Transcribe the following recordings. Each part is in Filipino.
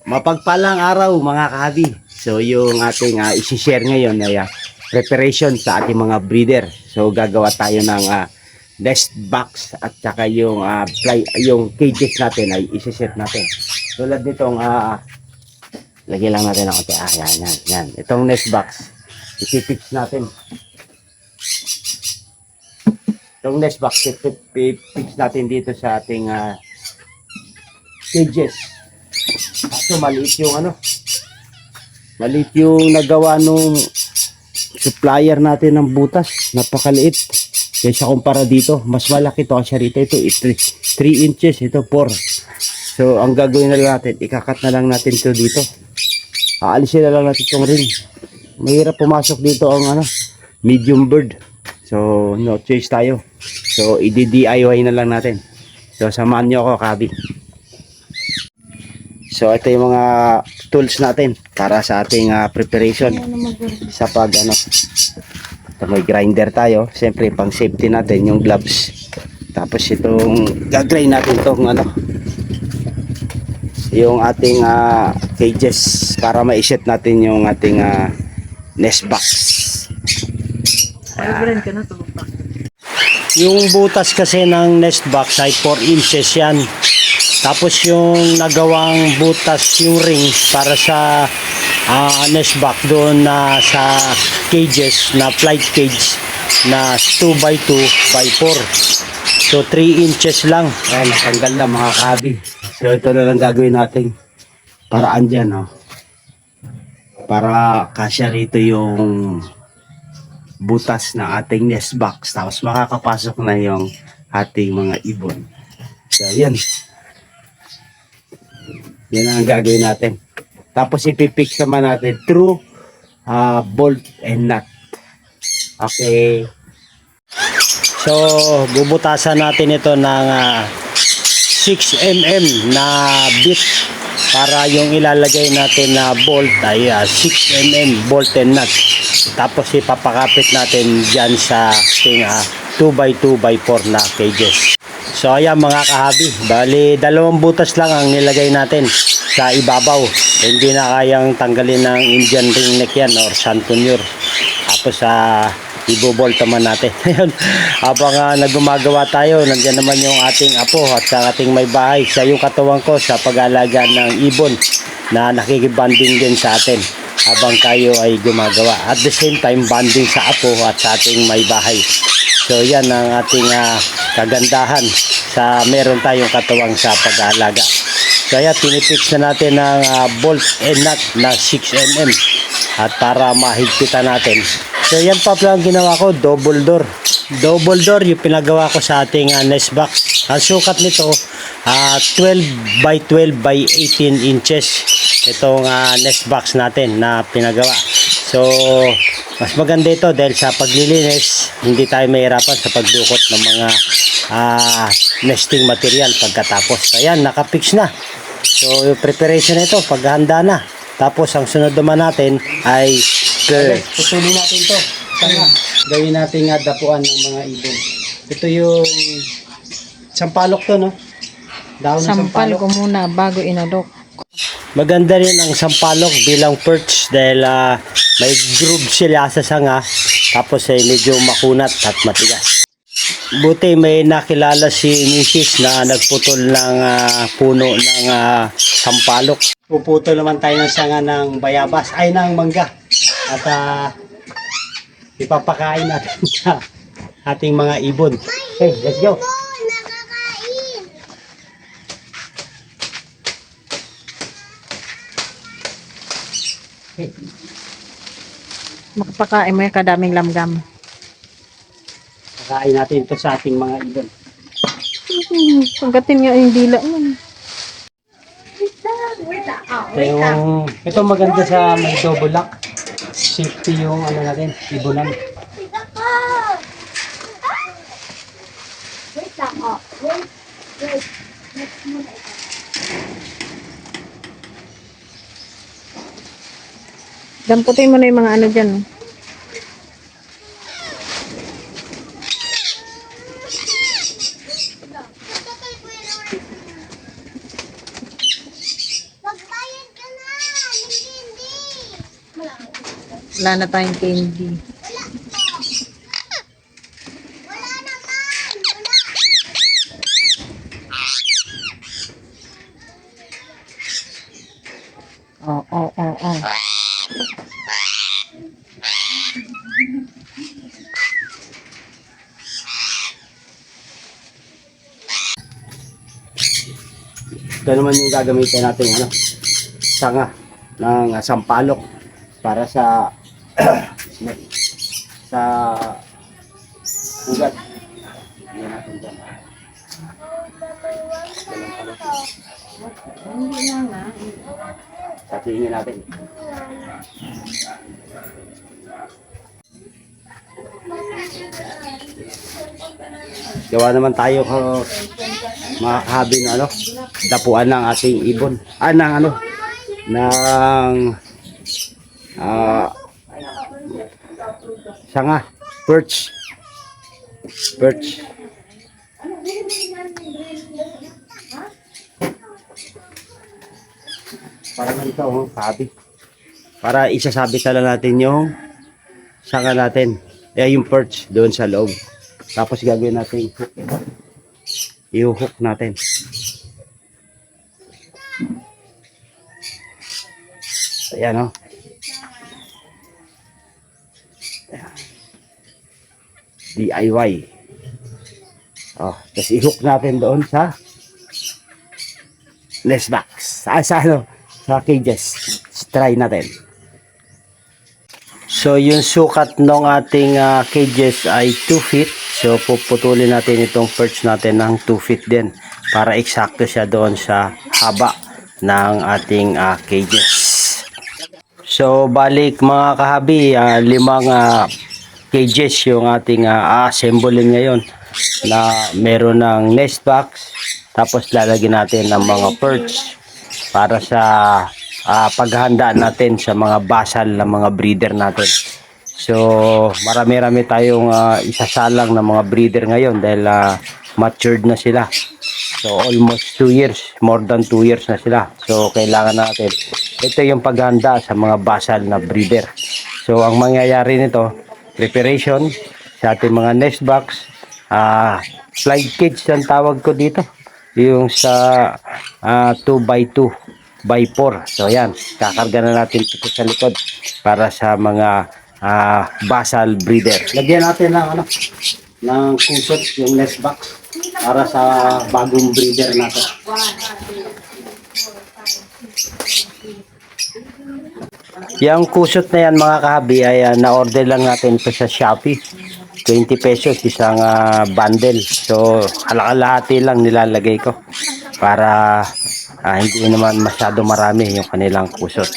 Mapagpalang araw mga kahabi. So yung ating isi-share ngayon ay preparation sa ating mga breeder. So gagawa tayo ng nest box at saka yung yung cages natin ay isi-set natin. Tulad nitong lagyan lang natin ng konti. Yan. Itong nest box ipipix natin. Itong nest box ipipix natin dito sa ating cages. Kaso maliit yung nagawa nung supplier natin ng butas. Napakaliit kaysa kumpara dito. Mas malaki to kasi rito. Ito 3 inches, ito 4. So ang gagawin na lang natin, ikakat na lang natin to dito. Aalisin na lang natin itong ring. Mahirap pumasok dito ang medium bird. So no choice tayo. So i-DIY na lang natin. So samahan nyo ako, Kabi. So ito yung mga tools natin para sa ating preparation sa ito, may grinder tayo, siyempre pang safety natin yung gloves. Tapos itong gagrind natin itong yung ating cages para ma-set natin yung ating nest box. Yung butas kasi ng nest box ay 4 inches yan. Tapos yung nagawang butas yung ring para sa nest box doon na sa cages na flight cage na 2x2x4. So 3 inches lang. Ayan, natanggal na mga kabi. So ito na lang gagawin natin. Paraan dyan, para kasya rito yung butas na ating nest box. Tapos makakapasok na yung ating mga ibon. So yan. Yan ang gagawin natin. Tapos ipipix naman natin through bolt and nut. Okay. So bubutasan natin ito ng 6mm na bit para yung ilalagay natin na bolt ay 6mm bolt and nut. Tapos ipapakapit natin dyan sa ating 2x2x4 na cages. So ayan mga kahabi, bali 2 butas lang ang nilagay natin sa ibabaw. Hindi na kayang tanggalin ng Indian ring neck yan or santonure. Tapos ibobolt naman natin. Ayun, habang nagumagawa tayo, nandiyan naman yung ating apo at sa ating may bahay. Siya yung katuwang ko sa pag-aalaga ng ibon na nakikibanding din sa atin habang tayo ay gumagawa. At the same time, banding sa apo at sa ating may bahay. So yan ang ating kagandahan sa meron tayong katuwang sa pag-aalaga. Kaya pinipix na natin ng bolt and nut na 6mm at para mahigpitan natin. So yan pa lang ginawa ko, double door. Double door yung pinagawa ko sa ating nest box. Ang sukat nito 12x12x18 inches. Itong nest box natin na pinagawa. So mas maganda ito dahil sa paglilinis hindi tayo mahirapan sa pagdukot ng mga nesting material pagkatapos. Ayan, nakapix na. So yung preparation nito paghahanda na. Tapos ang sunod naman natin ay putulin natin to. Gawin natin dapuan ng mga ibon. Ito yung sampalok to, no? Dahon ng Sampal ko muna bago inalok. Maganda rin ang sampalok bilang perch dahil may groove sila sa sanga, tapos ay medyo makunat at matigas. Buti may nakilala si Mrs. na nagputol ng puno ng sampalok. Puputol naman tayo ng sanga ng bayabas, ay ng mangga. At ipapakain natin sa ating mga ibon. Okay, let's go. Makapakain mo yung kadaming lamgam. Pakain natin ito sa ating mga ibon. Pagkatin nga yung dila mo. Ito maganda sa may double lock. Safety yung natin, ibonan. Wait lang, wait. Damputin mo na yung mga ano dyan. Magbayad ka Wala na tayong candy. Oh, oh, oh, oh. Ito naman yung gagamitin natin ano, sanga ng sampalok para sa sa ugat. Yan natin dyan. Sa tingin natin. Gawa naman tayo mga kahabi na ano, dapuan ng ating ibon. Ng ano, ng sanga, perch. Perch. Para ganito, kahabi. Para isasabi tala natin yung sanga natin. Yung perch doon sa loob. Tapos gagawin natin hook. I-hook natin. Ayan o. DIY. Tapos i-hook natin doon sa nest box. Sa cages. Try natin. So yung sukat ng ating cages ay 2 feet. So puputulin natin itong perch natin ng 2 feet din para eksakto siya doon sa haba ng ating cages. So balik mga kahabi, 5 cages yung ating assemblein ngayon na meron ng nest box, tapos lalagyan natin ng mga perch para sa paghahanda natin sa mga basal na mga breeder natin. So marami-rami tayong isasalang na mga breeder ngayon dahil matured na sila. So almost 2 years, more than 2 years na sila. So kailangan natin, ito yung paghahanda sa mga basal na breeder. So ang mangyayari nito, preparation sa ating mga nest box, flight cage ang tawag ko dito, yung sa 2x2 by 4. So yan, kakarga na natin ito sa likod para sa mga basal breeder. Lagyan natin ng ng kusot yung nest box para sa bagong breeder natin. Yung kusot na yan mga kahabi ay na-order lang natin ito sa Shopee. 20 pesos isang bundle. So kalahati lang nilalagay ko para hindi naman masyado marami yung kanilang kusot.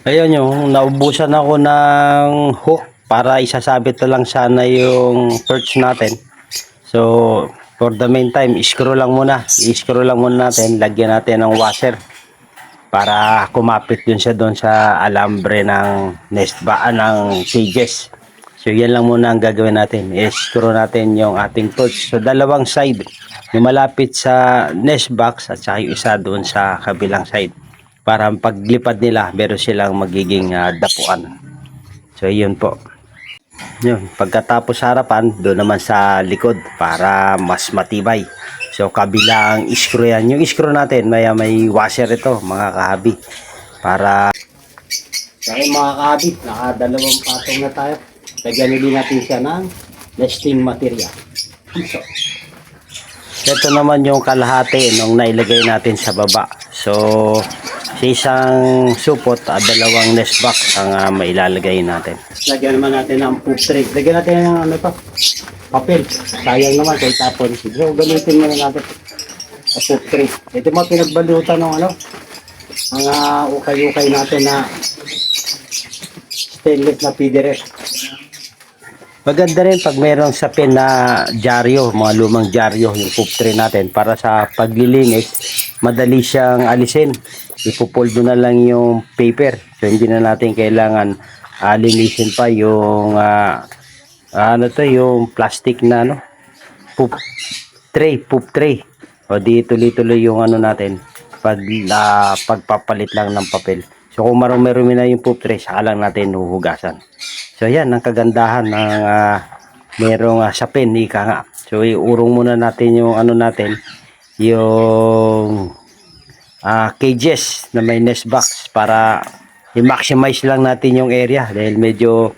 Ayun, yung naubusan ako ng hook para isasabit na lang sana yung perch natin. So for the meantime, i-screw lang muna natin, lagyan natin ng washer para kumapit yun siya doon sa alambre ng ng cages. So yan lang muna ang gagawin natin, i-screw natin yung ating perch. So dalawang side, yung malapit sa nest box at saka yung isa doon sa kabilang side, para paglipad nila meron silang magiging dapuan. So yun po. Yun, pagkatapos harapan, doon naman sa likod para mas matibay. So kabilang screw yan. Yung screw natin may washer ito mga kahabi, para mga kahabi, nakadalawang patong na tayo. Lagyan din natin siya ng nesting material. So ito naman yung kalahati nung nailagay natin sa baba. So sa isang supot, dalawang nest box ang mailalagay natin. Lagyan naman natin ng poop tray. Lagyan natin ng papel. Sayang naman kay tapon. So gamitin muna natin sa poop tray. Ito mga pinagbalutan ng mga ukay-ukay natin na stainless na PDRF. Maganda rin pag mayroong sapin na dyaryo, mga lumang dyaryo, yung poop tray natin, para sa paglilinis, madali siyang alisin. Ipupoldo na lang yung paper. So hindi na natin kailangan linisin pa yung yung plastic na poop tray. O di tuloy-tuloy yung natin pagpapalit lang ng papel. So kung marumi-rumi na yung poop tray, saka lang natin huhugasan. So yan ang kagandahan ng merong sapin, ika nga. So iurong muna natin yung ano natin, yung cages na may nest box para i-maximize lang natin yung area dahil medyo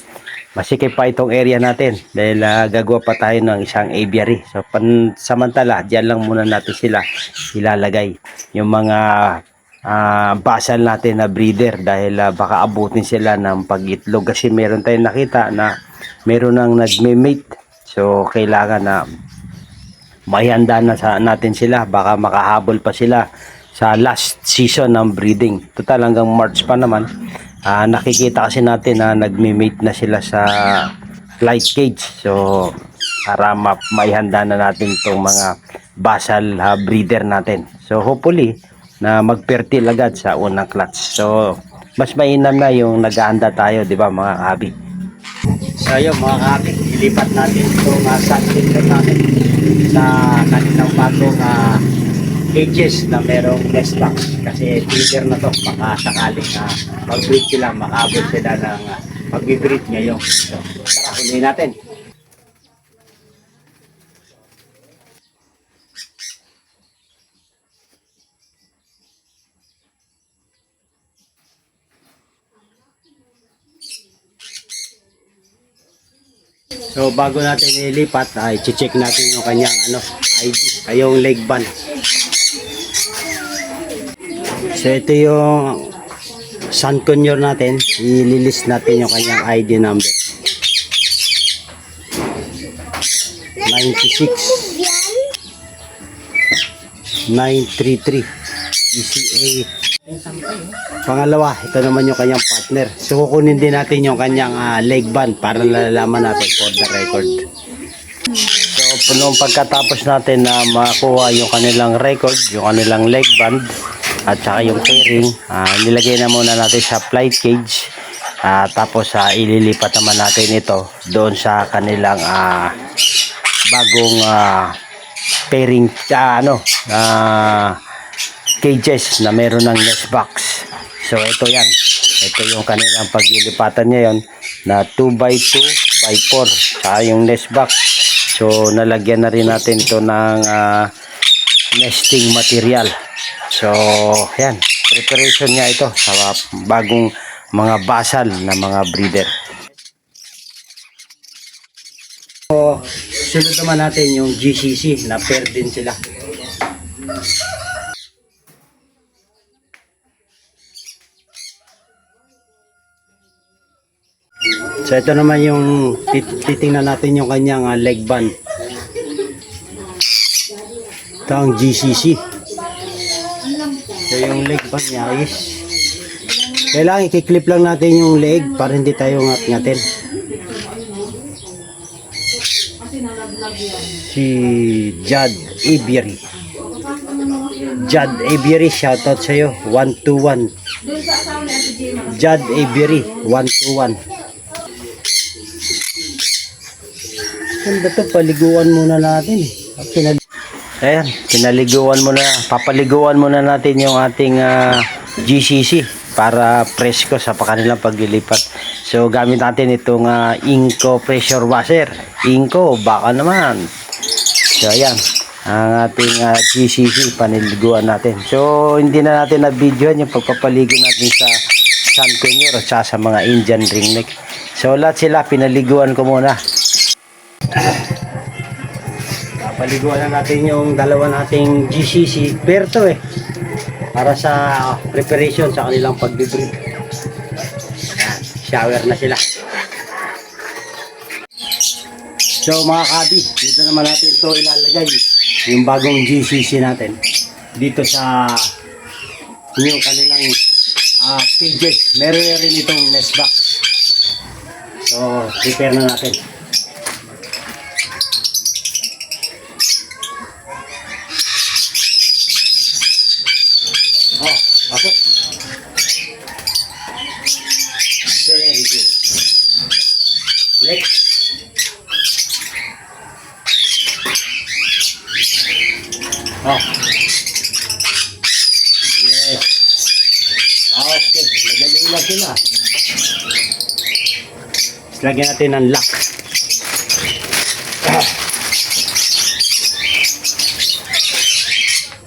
masikip pa itong area natin dahil gagawa pa tayo ng isang aviary. So samantala, diyan lang muna natin sila ilalagay yung mga basal natin na breeder dahil baka abutin sila ng pag-itlog kasi meron tayong nakita na meron nang nagme-mate. So kailangan na maihanda na natin sila, baka makahabol pa sila sa last season ng breeding. Total hanggang March pa naman. Nakikita kasi natin na nagme-mate na sila sa flight cage. So para maihanda na natin itong mga basal breeder natin. So hopefully na mag-fertile agad sa unang clutch. So mas mainam na yung naghahanda tayo, di ba mga kabi? So yun mga kabi, ilipat natin itong sun filter natin sa kanilang bagong cages na merong nest box kasi breeder na to, baka sakaling mag-breed sila, makabot sila ng mag-breed ngayon. So tara, huliin natin. So bago natin ilipat ay check natin yung kanyang ID, ay yung leg band. So ito yung sun conure natin, ililist natin yung kanyang ID number. 96 933 ECA. Pangalawa, ito naman yung kanyang partner. So kukunin din natin yung kanyang leg band para nalalaman natin for the record. So noong pagkatapos natin na makuha yung kanilang record, yung kanilang leg band at saka yung pairing, nilagay na muna natin sa flight cage. Tapos ililipat naman natin ito doon sa kanilang bagong pairing cages na meron ng nest box. So ito yan, ito yung kanilang paglilipatan ngayon na 2x2 by 4 saka yung nest box. So nalagyan na rin natin ito ng nesting material. So yan, preparation nga ito sa bagong mga basal na mga breeder. So sunod naman natin yung GCC na pair din sila. So ito naman yung titingnan natin yung kanyang leg band. Ito ang GCC. So yung leg band niya is kailangan i-clip lang natin yung leg para hindi tayo ngat-ngatin. Si Judd Aviary. Judd Aviary, shoutout sa'yo. 121. Judd Aviary, 121. Ganda to, paliguan muna natin ayan, pinaliguan muna, papaliguan muna natin yung ating GCC para presko sa kanilang paglilipat. So gamit natin itong Inco pressure washer. Inco, baka naman. So ayan, ang ating GCC, paniliguan natin. So hindi na natin na-videoan yung pagpapaligo natin sa sun conure at sa mga Indian ringneck. So lahat sila pinaliguan ko muna. Paliguan na natin yung dalawa nating GCC perto para sa preparation sa kanilang pag-breed. Shower na sila. So mga kabi, dito naman natin ito ilalagay yung bagong GCC natin dito sa yung kanilang cages. Meron rin itong nest box. So prepare na natin. Pasok. Very good. Next. Yes. Okay. sila. Lagyan natin ng lock.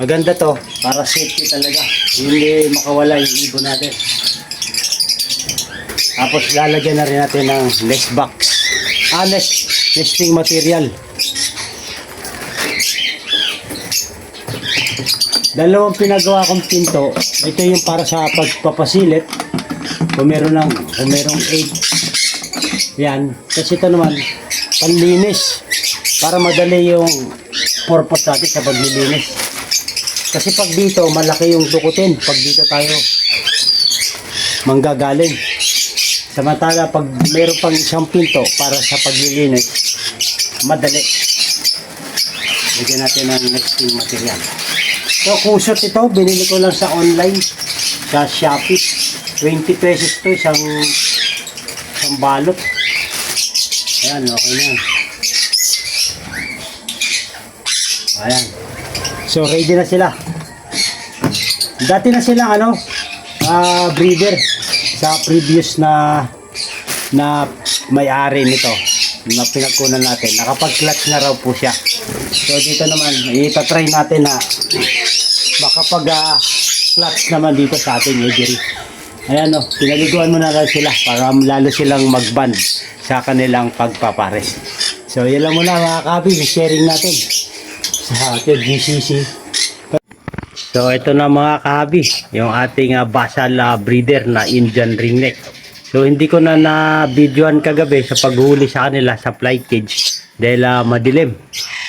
Maganda to, para safety talaga. Hindi makawala yung ibon natin. Tapos lalagyan na rin natin ng nest box. Nesting material. Dalawang pinagawa kong pinto. Ito yung para sa pagpapasilip. Kung merong aid. Yan. Kasi ito naman, panlinis. Para madali yung purpose natin sa paglilinis. Kasi pag dito, malaki yung dukutin. Pag dito tayo manggagaling. Samantala, pag meron pang isang pinto para sa paglilinis, madali. Lagyan natin ng nesting material. So, kusot ito. Binili ko lang sa online. Sa Shopee. 20 pesos to isang balot. Ayan, okay na. Ayan. So, ready na sila. Dati na silang breeder sa previous na may-ari nito na pinagkunan natin. Nakapag-clutch na raw po siya. So, dito naman, itatry natin na makapag-clutch naman dito sa ating egery. Ayan pinaliguan mo na lang sila para lalo silang mag-band sa kanilang pagpapares. So, yan lang muna mga kabi, sharing natin sa ating GCC. So, ito na mga kahabi, yung ating basal breeder na Indian ringneck. So, hindi ko na na-videoan kagabi sa paghuli sa kanila sa fly cage dahil madilim.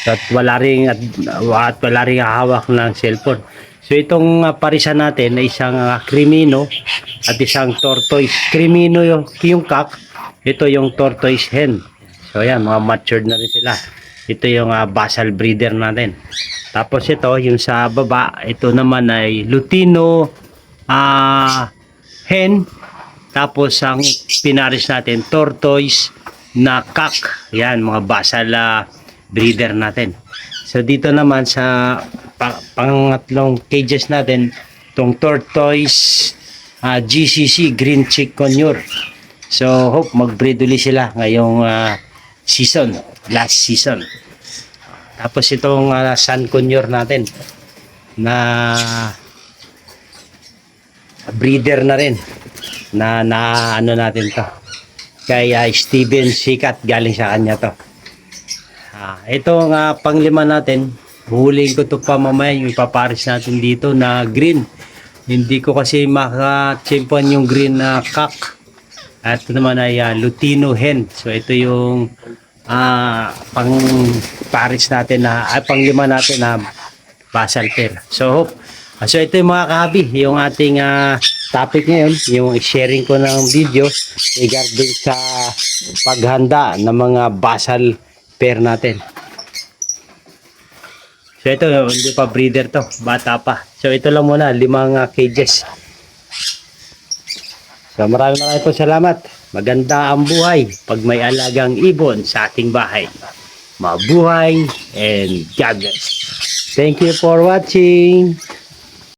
So, at wala ring hawak ng cellphone. So, itong parisan natin na isang crimino at isang tortoise. Crimino yung cock, ito yung tortoise hen. So, yan, mga matured na rin sila. Ito yung basal breeder natin. Tapos ito, yung sa baba, ito naman ay Lutino hen. Tapos ang pinaris natin, tortoise na cock. Yan, mga basal breeder natin. So dito naman sa pangatlong cages natin, itong tortoise GCC, Green Chick Conure. So hope mag-breed ulit sila ngayong season, last season. Tapos itong Sun Conure natin na breeder na rin na ano natin to kay Steven Sikat, galing sa kanya to. Itong panglima natin, huling ko to pa mamaya, yung ipaparis natin dito na green. Hindi ko kasi makachimpan yung green na cock. At ito naman ay Lutino hen. So ito yung pang-paris natin panglima natin na basal pair. So ito yung mga kahabi, yung ating topic ngayon, yung sharing ko ng video regarding sa paghanda ng mga basal pair natin. So ito, hindi pa breeder to, bata pa. So ito lang muna, 5 cages. So maraming po salamat. Maganda ang buhay pag may alagang ibon sa ating bahay. Mabuhay and God bless. Thank you for watching.